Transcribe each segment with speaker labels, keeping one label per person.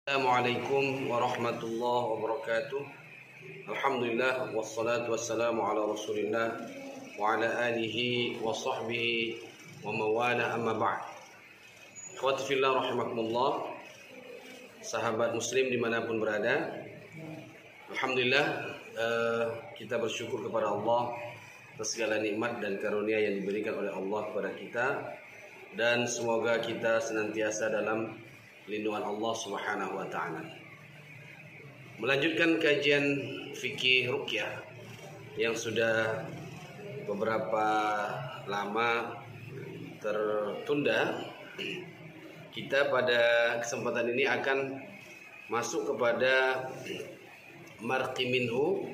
Speaker 1: Assalamualaikum warahmatullahi wabarakatuh. Alhamdulillah wassalatu wassalamu ala Rasulillah wa ala alihi wa sahbihi wa mawala amma ba'd. Ikhwati fillah rahimakumullah, sahabat muslim dimanapun berada. Alhamdulillah, kita bersyukur kepada Allah atas segala nikmat dan karunia yang diberikan oleh Allah kepada kita, dan semoga kita senantiasa dalam lindungan Allah Subhanahu wa taala. Melanjutkan kajian fikih ruqyah yang sudah beberapa lama tertunda, kita pada kesempatan ini akan masuk kepada marqi minhu,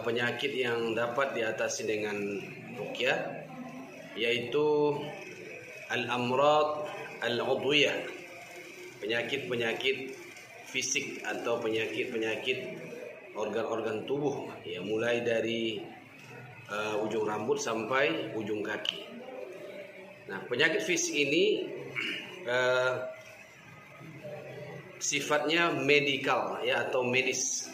Speaker 1: penyakit yang dapat diatasi dengan ruqyah, yaitu al-amrad al-udwiyah, penyakit-penyakit fisik atau penyakit-penyakit organ-organ tubuh, ya, mulai dari ujung rambut sampai ujung kaki. Nah, penyakit fisik ini sifatnya medikal, ya, atau medis.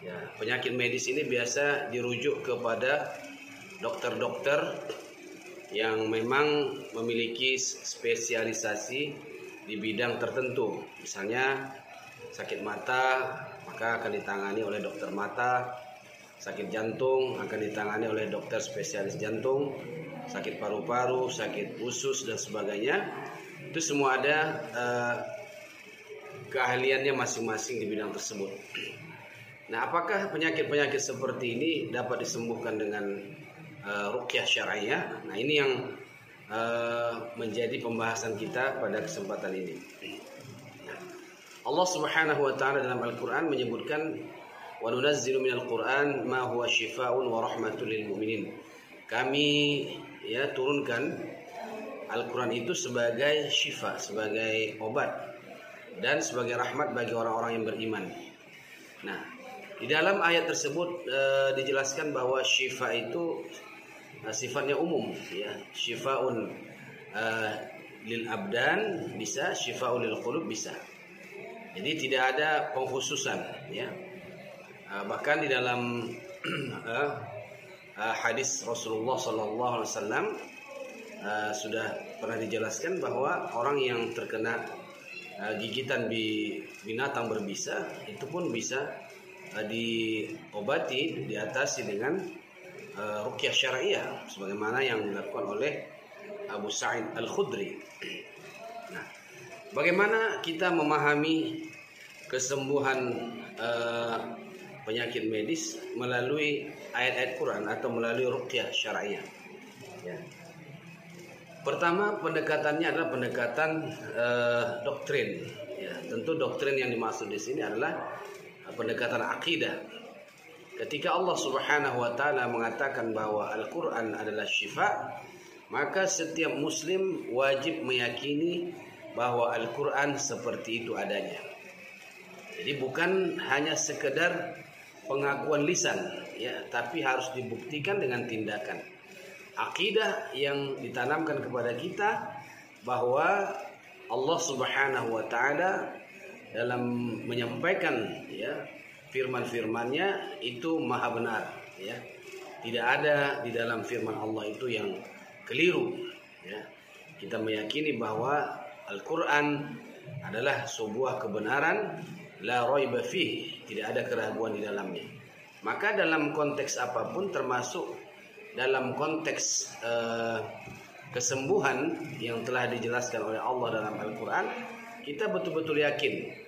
Speaker 1: Ya, penyakit medis ini biasa dirujuk kepada dokter-dokter yang memang memiliki spesialisasi di bidang tertentu. Misalnya sakit mata, maka akan ditangani oleh dokter mata. Sakit jantung akan ditangani oleh dokter spesialis jantung. Sakit paru-paru, sakit usus dan sebagainya, itu semua ada keahliannya masing-masing di bidang tersebut. Nah, apakah penyakit-penyakit seperti ini dapat disembuhkan dengan ruqyah syar'iyyah? Nah, ini yang menjadi pembahasan kita pada kesempatan ini. Allah Subhanahu wa taala dalam Al-Qur'an menyebutkan, wa nunazzilu minal Qur'an ma huwa syifaa'un wa rahmatul lil mu'minin. Kami turunkan Al-Qur'an itu sebagai syifa, sebagai obat, dan sebagai rahmat bagi orang-orang yang beriman. Nah, di dalam ayat tersebut dijelaskan bahwa syifa itu sifatnya umum, ya. Syifaun lil abdan bisa, syifaun lil qulub bisa. Jadi tidak ada pengkhususan, ya. Bahkan di dalam hadis Rasulullah sallallahu alaihi wasallam sudah pernah dijelaskan bahwa orang yang terkena gigitan binatang berbisa itu pun bisa diobati, diatasi dengan ruqyah syar'iyyah, sebagaimana yang dilakukan oleh Abu Sa'id Al-Khudri. Nah, bagaimana kita memahami kesembuhan penyakit medis melalui ayat-ayat Quran atau melalui ruqyah syar'iyyah? Ya. Pertama, pendekatannya adalah pendekatan doktrin. Ya, tentu doktrin yang dimaksud di sini adalah pendekatan akidah. Ketika Allah Subhanahu wa taala mengatakan bahwa Al-Qur'an adalah syifa, maka setiap muslim wajib meyakini bahwa Al-Qur'an seperti itu adanya. Jadi bukan hanya sekedar pengakuan lisan, ya, tapi harus dibuktikan dengan tindakan. Akidah yang ditanamkan kepada kita bahwa Allah Subhanahu wa taala dalam menyampaikan, ya, firman-firmannya itu maha benar, ya. Tidak ada di dalam firman Allah itu yang keliru, ya. Kita meyakini bahwa Al-Qur'an adalah sebuah kebenaran, la raiba fih, tidak ada keraguan di dalamnya. Maka dalam konteks apapun, termasuk dalam konteks kesembuhan yang telah dijelaskan oleh Allah dalam Al-Qur'an, kita betul-betul yakin,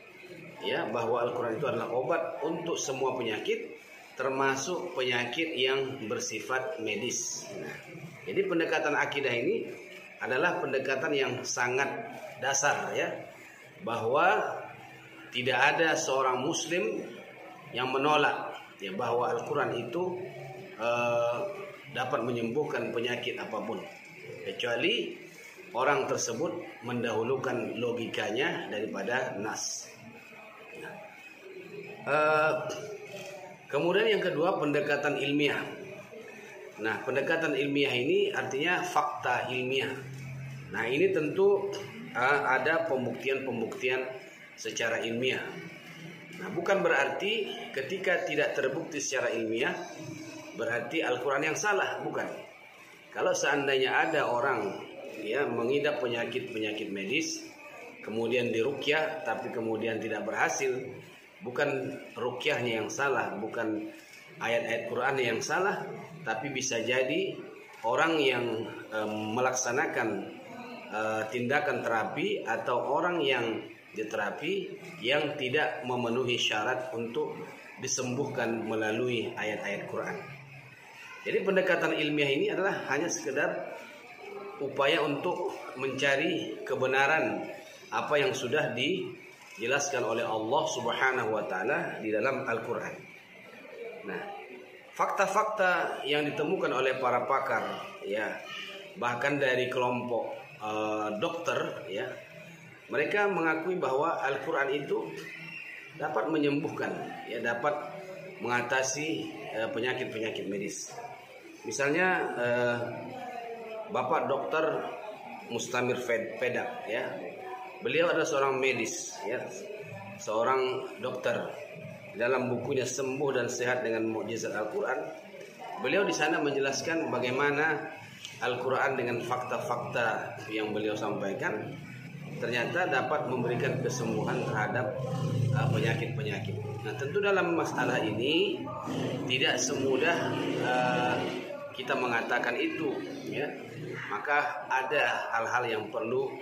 Speaker 1: ya, bahwa Al-Quran itu adalah obat untuk semua penyakit, termasuk penyakit yang bersifat medis. Nah, jadi pendekatan akidah ini adalah pendekatan yang sangat dasar, ya, bahwa tidak ada seorang muslim yang menolak, ya, bahwa Al-Quran itu dapat menyembuhkan penyakit apapun, kecuali orang tersebut mendahulukan logikanya daripada nas. Kemudian yang kedua, pendekatan ilmiah. Nah, pendekatan ilmiah ini artinya fakta ilmiah. Nah, ini tentu ada pembuktian-pembuktian secara ilmiah. Nah, bukan berarti ketika tidak terbukti secara ilmiah berarti Al-Quran yang salah, bukan. Kalau seandainya ada orang mengidap penyakit medis, kemudian diruqyah tapi kemudian tidak berhasil, bukan ruqyahnya yang salah, bukan ayat-ayat Quran yang salah, tapi bisa jadi orang yang melaksanakan tindakan terapi atau orang yang diterapi yang tidak memenuhi syarat untuk disembuhkan melalui ayat-ayat Quran. Jadi pendekatan ilmiah ini adalah hanya sekedar upaya untuk mencari kebenaran apa yang sudah dijelaskan oleh Allah Subhanahu wa taala di dalam Al-Qur'an. Nah, fakta-fakta yang ditemukan oleh para pakar bahkan dari kelompok dokter mereka mengakui bahwa Al-Qur'an itu dapat menyembuhkan dapat mengatasi penyakit-penyakit medis. Misalnya Bapak Dr. Mustamir Pedak beliau adalah seorang medis seorang dokter. Dalam bukunya Sembuh dan Sehat dengan Mukjizat Al-Qur'an, beliau di sana menjelaskan bagaimana Al-Qur'an dengan fakta-fakta yang beliau sampaikan ternyata dapat memberikan kesembuhan terhadap penyakit-penyakit. Nah, tentu dalam masalah ini tidak semudah kita mengatakan itu maka ada hal-hal yang perlu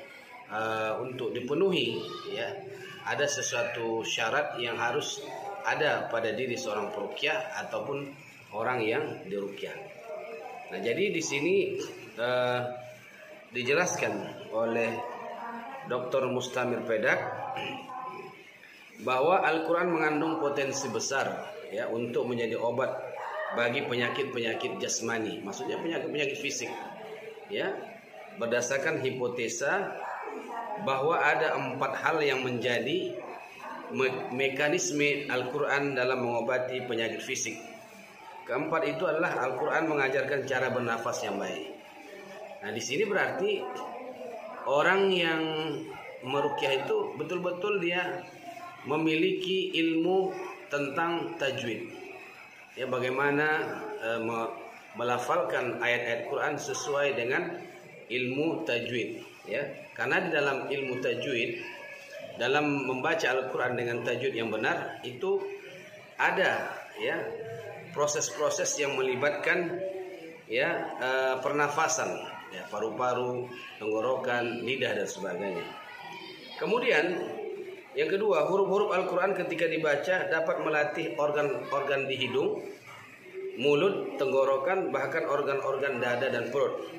Speaker 1: untuk dipenuhi ada sesuatu syarat yang harus ada pada diri seorang peruqyah ataupun orang yang diruqyah. Nah, jadi di sini dijelaskan oleh Dr. Mustamir Pedak bahwa Al-Quran mengandung potensi besar untuk menjadi obat bagi penyakit-penyakit jasmani, maksudnya penyakit-penyakit fisik berdasarkan hipotesa bahwa ada 4 hal yang menjadi mekanisme Al-Quran dalam mengobati penyakit fisik. Keempat itu adalah Al-Quran mengajarkan cara bernafas yang baik. Nah, di sini berarti orang yang meruqyah itu betul-betul dia memiliki ilmu tentang tajwid. Bagaimana melafalkan ayat-ayat Quran sesuai dengan ilmu tajwid. Karena di dalam ilmu tajwid, dalam membaca Al-Quran dengan tajwid yang benar itu ada proses-proses yang melibatkan pernafasan. Paru-paru, tenggorokan, lidah dan sebagainya. Kemudian yang kedua, huruf-huruf Al-Quran ketika dibaca dapat melatih organ-organ di hidung, mulut, tenggorokan, bahkan organ-organ dada dan perut.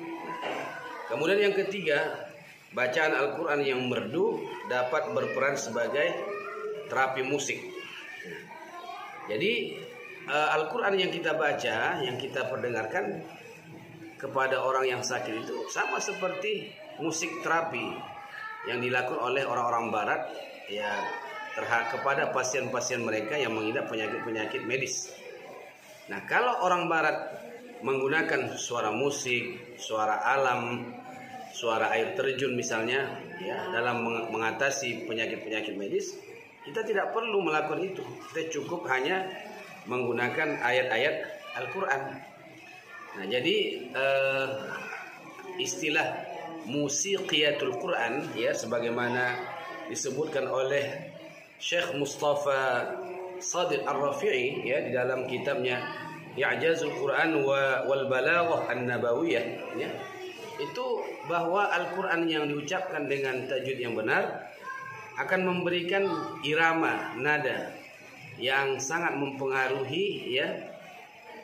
Speaker 1: Kemudian yang ketiga, bacaan Al-Quran yang merdu dapat berperan sebagai terapi musik. Jadi Al-Quran yang kita baca, yang kita perdengarkan kepada orang yang sakit itu sama seperti musik terapi yang dilakukan oleh orang-orang barat kepada pasien-pasien mereka yang mengidap penyakit-penyakit medis. Nah, kalau orang barat menggunakan suara musik, suara alam, suara air terjun misalnya dalam mengatasi penyakit-penyakit medis, kita tidak perlu melakukan itu. Kita cukup hanya menggunakan ayat-ayat Al-Quran. Nah, jadi istilah musiqiyatul Quran sebagaimana disebutkan oleh Syekh Mustafa Shadiq Ar-Rafi'i di dalam kitabnya I'jazul Quran wal Balaghah An-Nabawiyah itu bahwa Al-Quran yang diucapkan dengan tajwid yang benar akan memberikan irama nada yang sangat mempengaruhi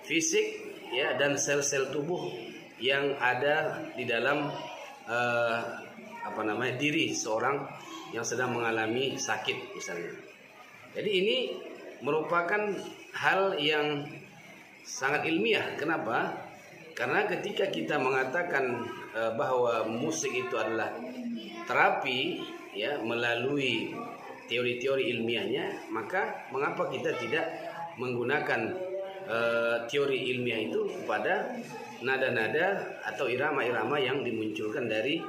Speaker 1: fisik dan sel-sel tubuh yang ada di dalam diri seorang yang sedang mengalami sakit misalnya. Jadi ini merupakan hal yang sangat ilmiah. Kenapa? Karena ketika kita mengatakan bahwa musik itu adalah terapi melalui teori-teori ilmiahnya, maka mengapa kita tidak menggunakan teori ilmiah itu pada nada-nada atau irama-irama yang dimunculkan dari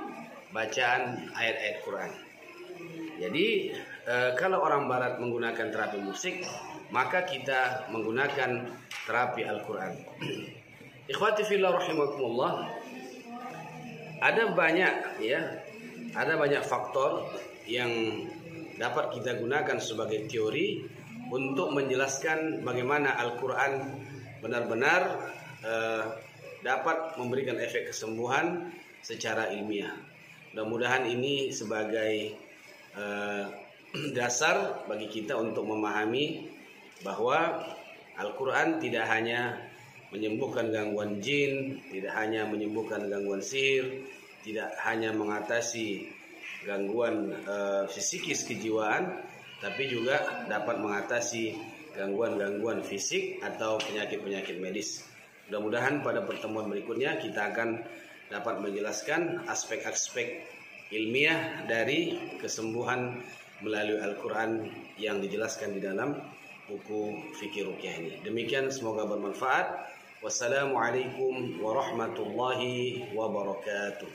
Speaker 1: bacaan ayat-ayat Quran. Jadi kalau orang barat menggunakan terapi musik, maka kita menggunakan terapi Al-Quran. Ikhwati fillah rahimakumullah, ada banyak faktor yang dapat kita gunakan sebagai teori untuk menjelaskan bagaimana Al-Quran benar-benar dapat memberikan efek kesembuhan secara ilmiah. Mudah-mudahan ini sebagai dasar bagi kita untuk memahami bahwa Al-Quran tidak hanya menyembuhkan gangguan jin, tidak hanya menyembuhkan gangguan sihir, tidak hanya mengatasi gangguan psikis kejiwaan, tapi juga dapat mengatasi gangguan-gangguan fisik atau penyakit-penyakit medis. Mudah-mudahan pada pertemuan berikutnya kita akan dapat menjelaskan aspek-aspek ilmiah dari kesembuhan melalui Al-Quran yang dijelaskan di dalam buku Fikih Ruqyah ini. Demikian, semoga bermanfaat. Wassalamualaikum warahmatullahi wabarakatuh.